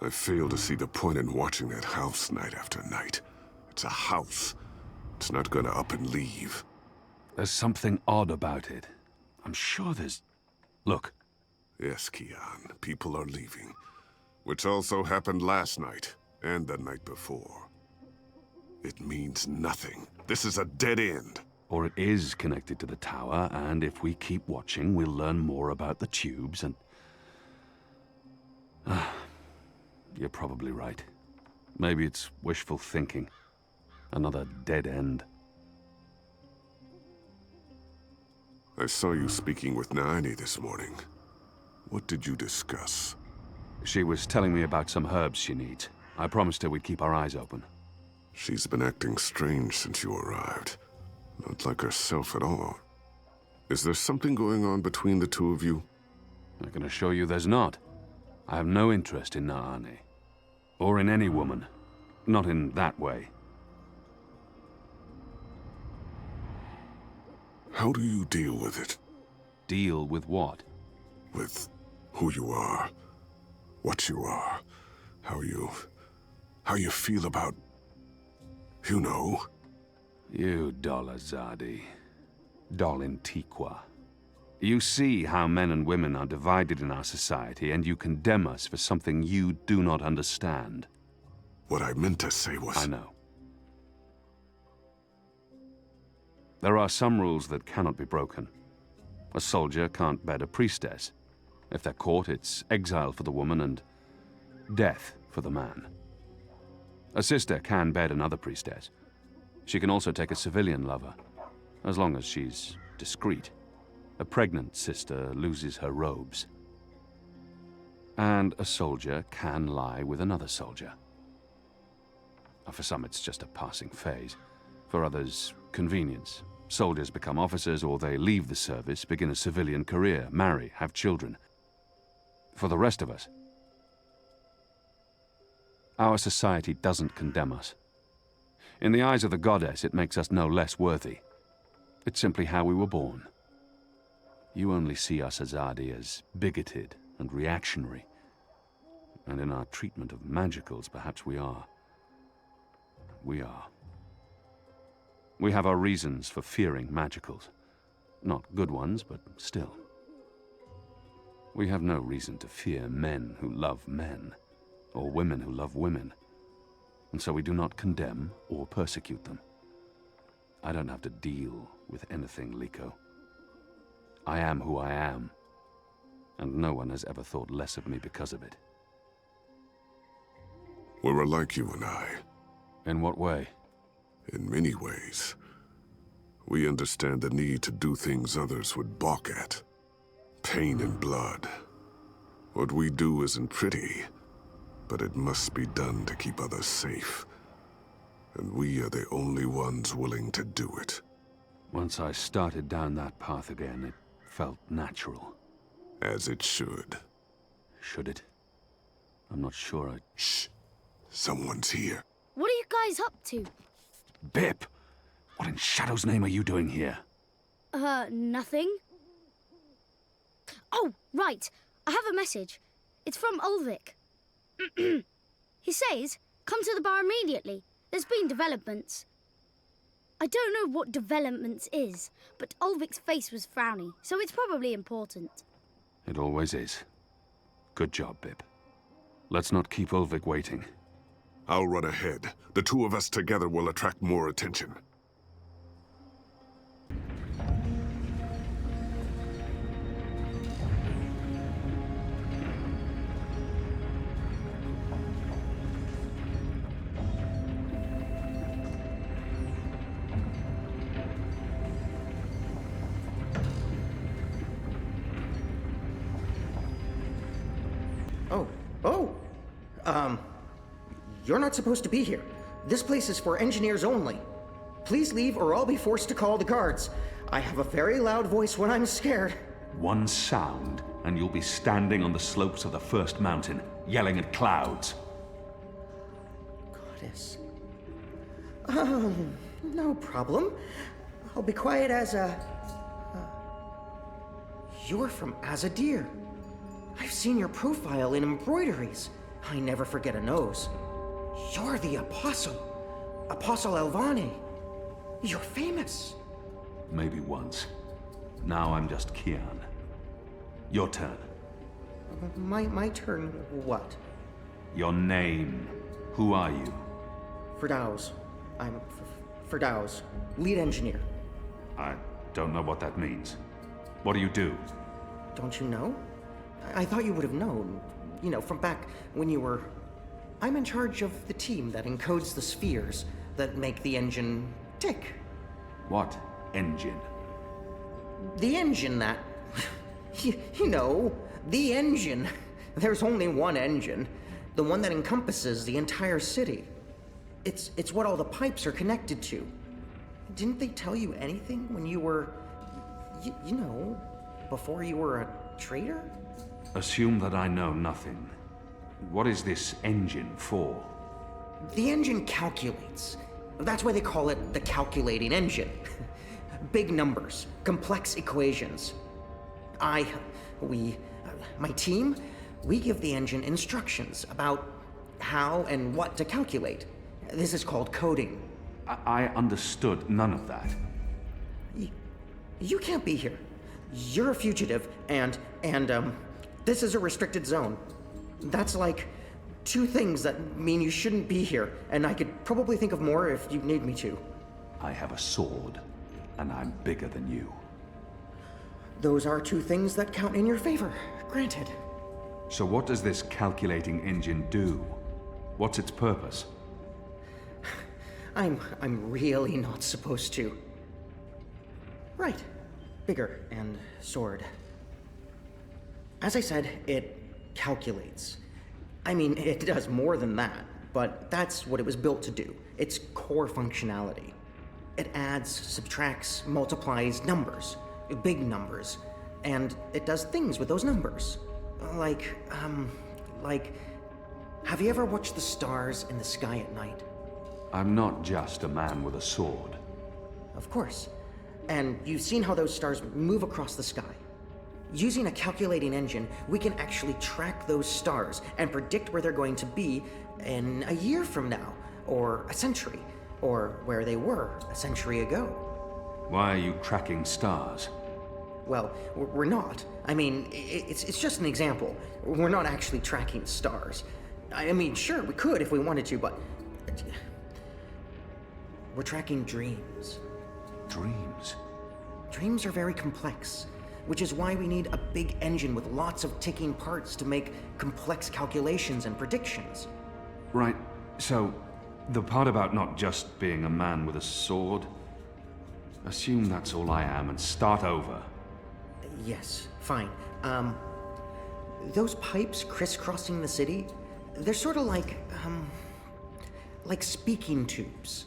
I fail to see the point in watching that house night after night. It's a house. It's not gonna up and leave. There's something odd about it. I'm sure there's... Look. Yes, Kian, people are leaving. Which also happened last night, and the night before. It means nothing. This is a dead end. Or it is connected to the tower, and if we keep watching, we'll learn more about the tubes and... You're probably right. Maybe it's wishful thinking. Another dead end. I saw you speaking with Naani this morning. What did you discuss? She was telling me about some herbs she needs. I promised her we'd keep our eyes open. She's been acting strange since you arrived. Not like herself at all. Is there something going on between the two of you? I can assure you there's not. I have no interest in Naani. Or in any woman. Not in that way. How do you deal with it? Deal with what? With who you are, what you are, how you feel about, you know. You Dolazadi. Dolintiqua. You see how men and women are divided in our society, and you condemn us for something you do not understand. What I meant to say was... I know. There are some rules that cannot be broken. A soldier can't bed a priestess. If they're caught, it's exile for the woman and death for the man. A sister can bed another priestess. She can also take a civilian lover, as long as she's discreet. A pregnant sister loses her robes. And a soldier can lie with another soldier. For some, it's just a passing phase. For others, convenience. Soldiers become officers, or they leave the service, begin a civilian career, marry, have children. For the rest of us, our society doesn't condemn us. In the eyes of the goddess, it makes us no less worthy. It's simply how we were born. You only see us Azadi as bigoted and reactionary. And in our treatment of magicals, perhaps we are. We are. We have our reasons for fearing magicals. Not good ones, but still. We have no reason to fear men who love men, or women who love women. And so we do not condemn or persecute them. I don't have to deal with anything, Liko. I am who I am, and no one has ever thought less of me because of it. We're alike, you and I. In what way? In many ways. We understand the need to do things others would balk at. Pain and blood. What we do isn't pretty, but it must be done to keep others safe. And we are the only ones willing to do it. Once I started down that path again, it felt natural. As it should. Should it? I'm not sure I... Shh! Someone's here. What are you guys up to? Bip! What in Shadow's name are you doing here? Nothing. Oh, right. I have a message. It's from Ulvik. He says, come to the bar immediately. There's been developments. I don't know what developments is, but Ulvik's face was frowny, so it's probably important. It always is. Good job, Bip. Let's not keep Ulvik waiting. I'll run ahead. The two of us together will attract more attention. You're not supposed to be here. This place is for engineers only. Please leave or I'll be forced to call the guards. I have a very loud voice when I'm scared. One sound, and you'll be standing on the slopes of the first mountain, yelling at clouds. Goddess. No problem. I'll be quiet as a... You're from Azadir. I've seen your profile in embroideries. I never forget a nose. You're the Apostle. Apostle Elvani. You're famous. Maybe once. Now I'm just Kian. Your turn. My turn, what? Your name. Who are you? Firdaus. I'm Firdaus, lead engineer. I don't know what that means. What do you do? Don't you know? I thought you would have known. You know, from back when you were... I'm in charge of the team that encodes the spheres that make the engine tick. What engine? The engine that... you know, the engine. There's only one engine. The one that encompasses the entire city. It's what all the pipes are connected to. Didn't they tell you anything when you were... you know, before you were a traitor? Assume that I know nothing. What is this engine for? The engine calculates. That's why they call it the calculating engine. Big numbers, complex equations. My team, we give the engine instructions about how and what to calculate. This is called coding. I understood none of that. You can't be here. You're a fugitive, and this is a restricted zone. That's like 2 things that mean you shouldn't be here, and I could probably think of more if you need me to. I have a sword, and I'm bigger than you. Those are 2 things that count in your favor, granted. So what does this calculating engine do? What's its purpose? I'm really not supposed to. Right. Bigger and sword. As I said, it calculates. I mean, it does more than that, but that's what it was built to do. Its core functionality. It adds, subtracts, multiplies numbers. Big numbers. And it does things with those numbers. Like, have you ever watched the stars in the sky at night? I'm not just a man with a sword. Of course. And you've seen how those stars move across the sky. Using a calculating engine, we can actually track those stars and predict where they're going to be in a year from now, or a century, or where they were a century ago. Why are you tracking stars? Well, we're not. I mean, it's just an example. We're not actually tracking stars. I mean, sure, we could if we wanted to, but... We're tracking dreams. Dreams? Dreams are very complex, which is why we need a big engine with lots of ticking parts to make complex calculations and predictions. Right, so the part about not just being a man with a sword, assume that's all I am and start over. Yes, fine. Those pipes crisscrossing the city, they're sort of like speaking tubes,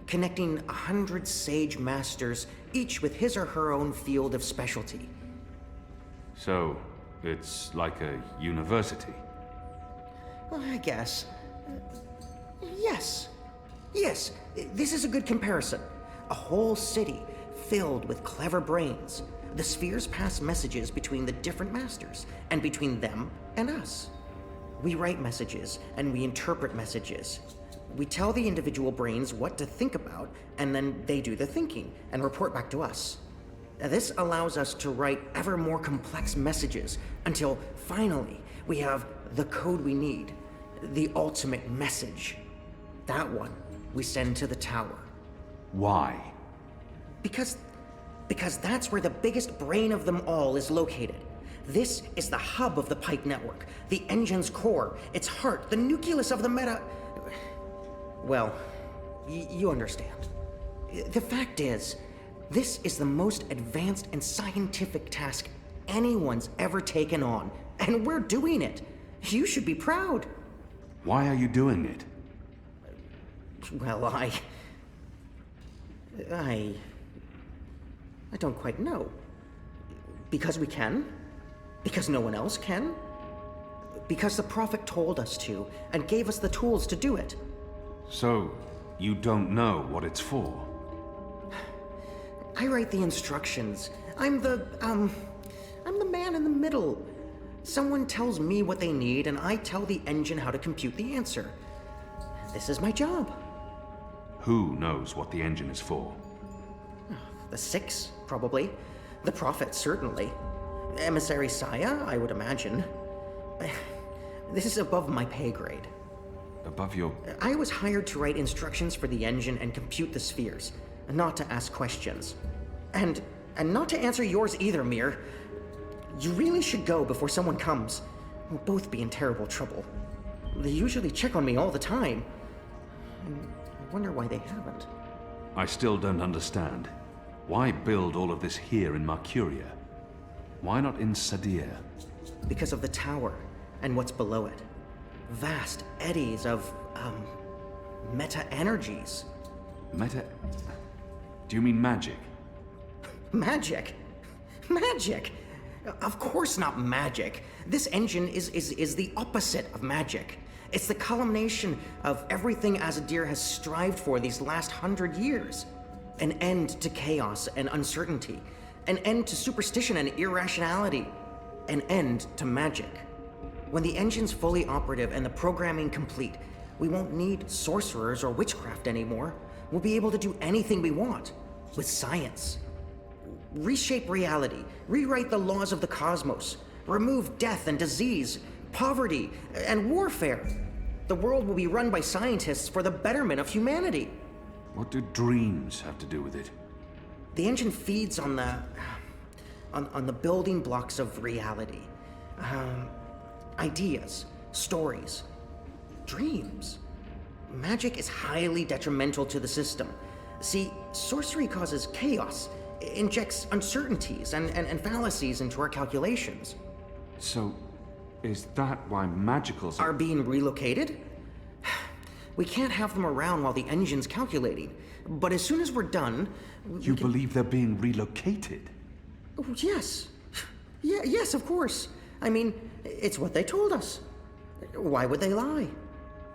connecting 100 sage masters, each with his or her own field of specialty. So, it's like a university? Well, I guess. Yes. Yes, this is a good comparison. A whole city filled with clever brains. The spheres pass messages between the different masters, and between them and us. We write messages, and we interpret messages. We tell the individual brains what to think about, and then they do the thinking, and report back to us. This allows us to write ever more complex messages, until finally we have the code we need, the ultimate message. That one we send to the tower. Why? Because that's where the biggest brain of them all is located. This is the hub of the pipe network, the engine's core, its heart, the nucleus of the meta... Well, you understand. The fact is, this is the most advanced and scientific task anyone's ever taken on, and we're doing it. You should be proud. Why are you doing it? Well, I don't quite know. Because we can? Because no one else can? Because the Prophet told us to, and gave us the tools to do it. So, you don't know what it's for? I write the instructions. I'm the man in the middle. Someone tells me what they need, and I tell the engine how to compute the answer. This is my job. Who knows what the engine is for? The Six, probably. The Prophet, certainly. Emissary Saya, I would imagine. This is above my pay grade. Above your... I was hired to write instructions for the engine and compute the spheres, not to ask questions. And not to answer yours either, Mir. You really should go before someone comes. We'll both be in terrible trouble. They usually check on me all the time. I wonder why they haven't. I still don't understand. Why build all of this here in Mercuria? Why not in Sadir? Because of the tower and what's below it. Vast eddies of, meta-energies. Meta... Do you mean magic? Magic? Magic? Of course not magic. This engine is the opposite of magic. It's the culmination of everything Azadir has strived for these last 100 years. An end to chaos and uncertainty. An end to superstition and irrationality. An end to magic. When the engine's fully operative and the programming complete, we won't need sorcerers or witchcraft anymore. We'll be able to do anything we want. With science. Reshape reality. Rewrite the laws of the cosmos. Remove death and disease, poverty, and warfare. The world will be run by scientists for the betterment of humanity. What do dreams have to do with it? The engine feeds on the building blocks of reality. Ideas, stories, dreams. Magic is highly detrimental to the system. See, sorcery causes chaos, injects uncertainties and fallacies into our calculations. So, is that why magicals Are being relocated? We can't have them around while the engine's calculating. But as soon as we're done... You believe they're being relocated? Oh, yes. Yeah, yes, of course. I mean, it's what they told us. Why would they lie?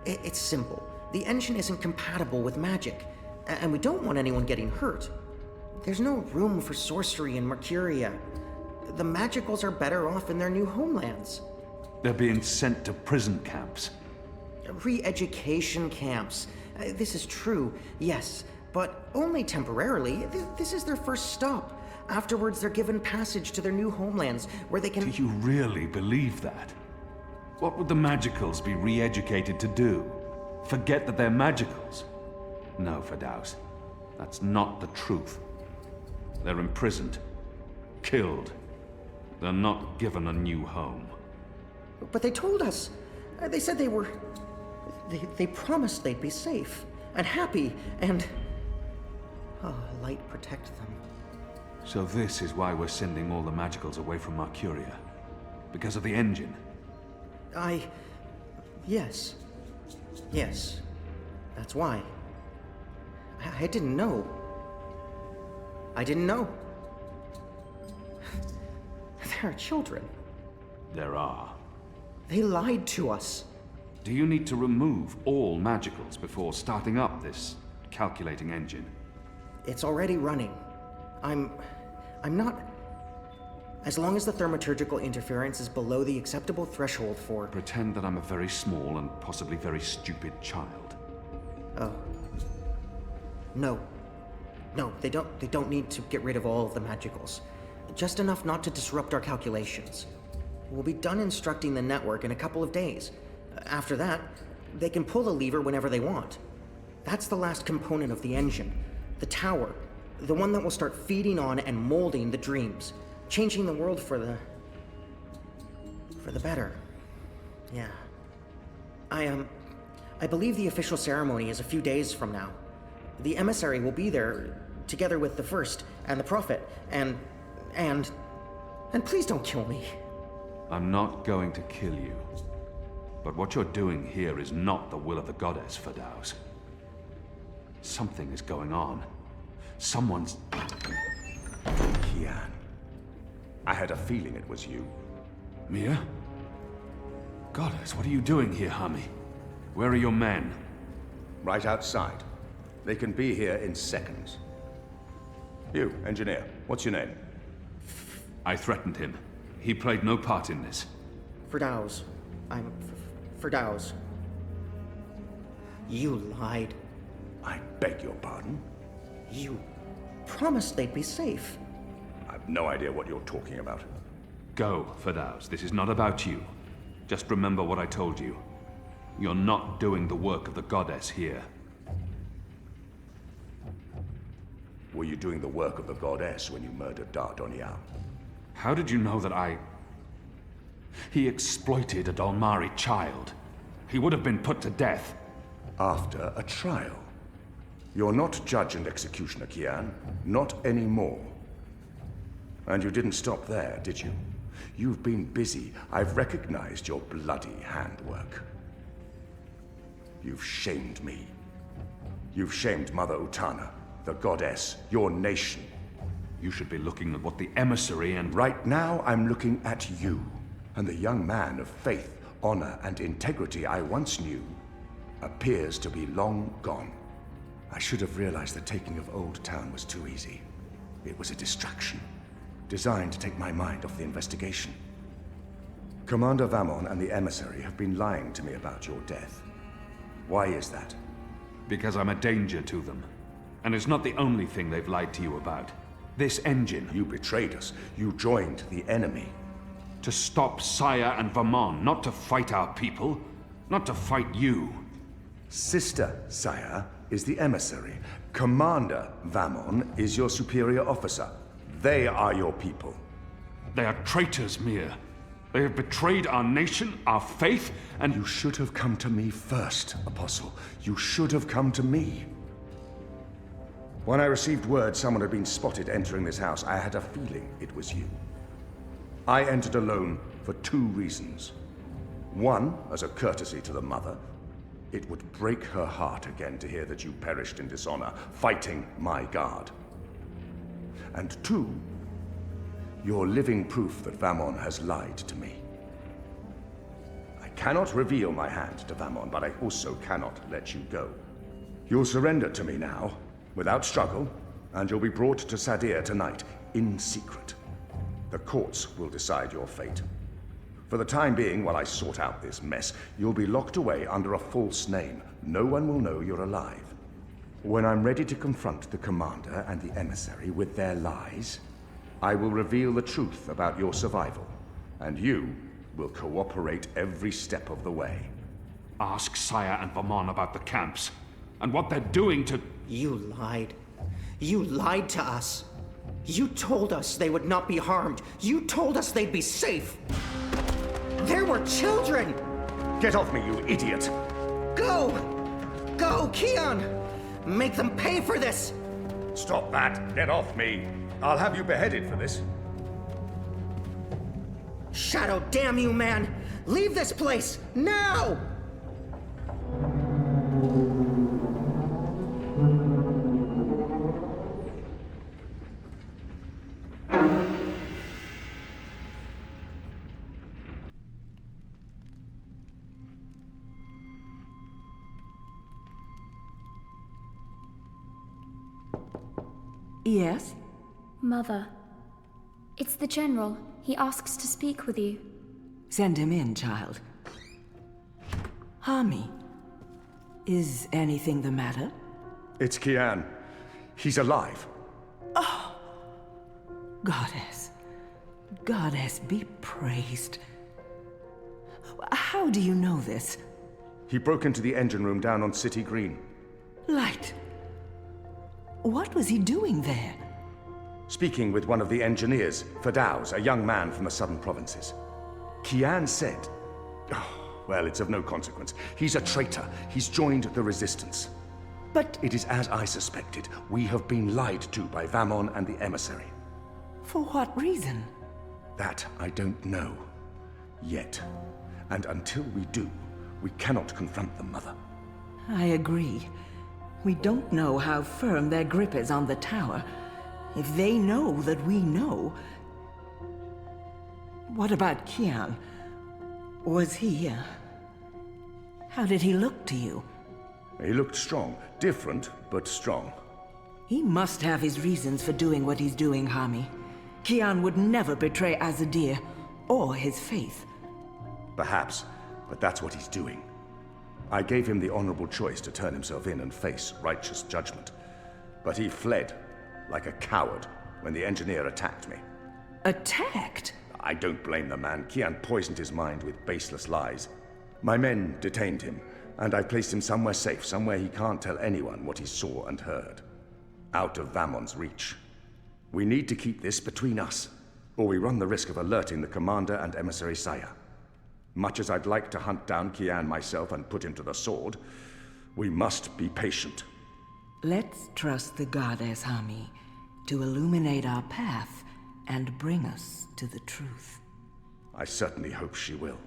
It's simple. The engine isn't compatible with magic, and we don't want anyone getting hurt. There's no room for sorcery in Mercuria. The magicals are better off in their new homelands. They're being sent to prison camps. Re-education camps. This is true, yes, but only temporarily. This is their first stop. Afterwards, they're given passage to their new homelands, where they can... Do you really believe that? What would the magicals be re-educated to do? Forget that they're magicals? No, Firdaus. That's not the truth. They're imprisoned. Killed. They're not given a new home. But they told us. They said they were... They promised they'd be safe and happy and... Oh, light protect them. So this is why we're sending all the magicals away from Mercuria? Because of the engine? Yes. Yes. That's why. I didn't know. I didn't know. There are children. There are. They lied to us. Do you need to remove all magicals before starting up this calculating engine? It's already running. I'm not... As long as the thaumaturgical interference is below the acceptable threshold for... Pretend that I'm a very small and possibly very stupid child. Oh. No. No, they don't need to get rid of all of the magicals. Just enough not to disrupt our calculations. We'll be done instructing the network in a couple of days. After that, they can pull the lever whenever they want. That's the last component of the engine. The tower. The one that will start feeding on and molding the dreams. Changing the world for the better. Yeah. I believe the official ceremony is a few days from now. The emissary will be there, together with the First and the Prophet, and please don't kill me. I'm not going to kill you. But what you're doing here is not the will of the goddess, Firdaus. Something is going on. Someone's... Kian. I had a feeling it was you. Mia? Goddess, what are you doing here, Hami? Where are your men? Right outside. They can be here in seconds. You, engineer, what's your name? I threatened him. He played no part in this. Firdaus. Firdaus. You lied. I beg your pardon? You promised they'd be safe. I've no idea what you're talking about. Go, Firdaus. This is not about you. Just remember what I told you. You're not doing the work of the goddess here. Were you doing the work of the goddess when you murdered Dardonian? How did you know that I... He exploited a Dolmari child. He would have been put to death. After a trial. You're not judge and executioner, Kian. Not anymore. And you didn't stop there, did you? You've been busy. I've recognized your bloody handwork. You've shamed me. You've shamed Mother Utana, the goddess, your nation. You should be looking at what the emissary and... Right now, I'm looking at you, and the young man of faith, honor, and integrity I once knew appears to be long gone. I should have realized the taking of Old Town was too easy. It was a distraction, designed to take my mind off the investigation. Commander Vamon and the emissary have been lying to me about your death. Why is that? Because I'm a danger to them. And it's not the only thing they've lied to you about. This engine. You betrayed us. You joined the enemy. To stop Saya and Vamon, not to fight our people. Not to fight you. Sister Saya is the emissary. Commander Vamon is your superior officer. They are your people. They are traitors, Mir. They have betrayed our nation, our faith, and... You should have come to me first, Apostle. You should have come to me. When I received word someone had been spotted entering this house, I had a feeling it was you. I entered alone for 2 reasons. One, as a courtesy to the mother. It would break her heart again to hear that you perished in dishonor, fighting my guard. And 2, you're living proof that Vamon has lied to me. I cannot reveal my hand to Vamon, but I also cannot let you go. You'll surrender to me now, without struggle, and you'll be brought to Sadir tonight, in secret. The courts will decide your fate. For the time being, while I sort out this mess, you'll be locked away under a false name. No one will know you're alive. When I'm ready to confront the commander and the emissary with their lies, I will reveal the truth about your survival, and you will cooperate every step of the way. Ask Saya and Vamon about the camps, and what they're doing to... You lied. You lied to us. You told us they would not be harmed. You told us they'd be safe. There were children! Get off me, you idiot! Go! Go, Kian! Make them pay for this! Stop that! Get off me! I'll have you beheaded for this. Shadow, damn you, man! Leave this place, now! Yes? Mother, it's the General. He asks to speak with you. Send him in, child. Hami, is anything the matter? It's Kian. He's alive. Goddess. Goddess be praised. How do you know this? He broke into the engine room down on City Green. Light. What was he doing there? Speaking with one of the engineers, Firdaus, a young man from the southern provinces. Kian said... Oh, well, it's of no consequence. He's a traitor. He's joined the resistance. But It is as I suspected. We have been lied to by Vamon and the emissary. for what reason? That I don't know. Yet. And until we do, we cannot confront them, Mother. I agree. We don't know how firm their grip is on the tower. If they know that we know... What about Kian? Was he, How did he look to you? He looked strong. Different, but strong. He must have his reasons for doing what he's doing, Hami. Kian would never betray Azadir, or his faith. Perhaps, but that's what he's doing. I gave him the honorable choice to turn himself in and face righteous judgment. But he fled, like a coward, when the engineer attacked me. Attacked? I don't blame the man. Kian poisoned his mind with baseless lies. My men detained him, and I placed him somewhere safe, somewhere he can't tell anyone what he saw and heard. Out of Vamon's reach. We need to keep this between us, or we run the risk of alerting the commander and emissary Saya. Much as I'd like to hunt down Kian myself and put him to the sword, we must be patient. Let's trust the goddess Hami to illuminate our path and bring us to the truth. I certainly hope she will.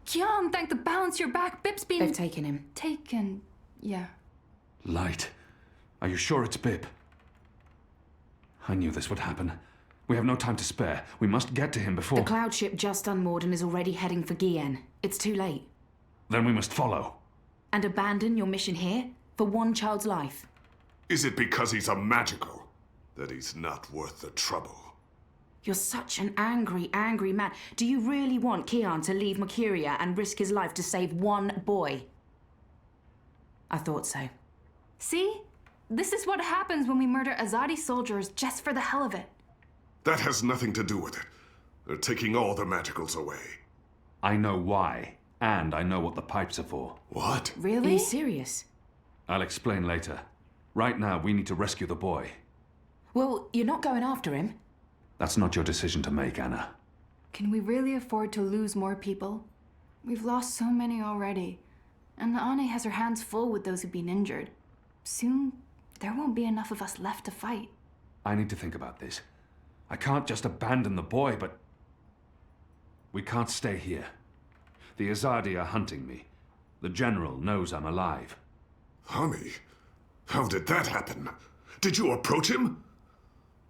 Kian, thank the balance you're back. Bip's been... They've taken him. Taken, yeah. Light. Are you sure it's Bip? I knew this would happen. We have no time to spare. We must get to him before... The cloud ship just unmoored and is already heading for Gien. It's too late. Then we must follow. And abandon your mission here for one child's life. Is it because he's a magical that he's not worth the trouble? You're such an angry, angry man. Do you really want Kian to leave Mercuria and risk his life to save one boy? I thought so. See? This is what happens when we murder Azadi soldiers just for the hell of it. That has nothing to do with it. They're taking all the magicals away. I know why, and I know what the pipes are for. What? Are Really? you serious? I'll explain later. Right now, we need to rescue the boy. Well, you're not going after him. That's not your decision to make, Anna. Can we really afford to lose more people? We've lost so many already. And Ane has her hands full with those who've been injured. Soon, there won't be enough of us left to fight. I need to think about this. I can't just abandon the boy, but... We can't stay here. The Azadi are hunting me. The General knows I'm alive. Honey, how did that happen? Did you approach him?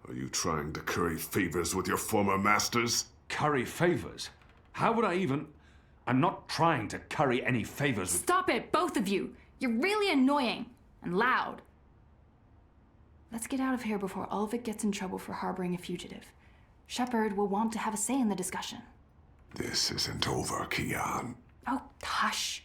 Are you trying to curry favors with your former masters? Curry favors? How would I even... I'm not trying to curry any favors with... Stop it, both of you! You're really annoying and loud. Let's get out of here before Ulvik gets in trouble for harboring a fugitive. Shepard will want to have a say in the discussion. This isn't over, Kian. Oh, hush.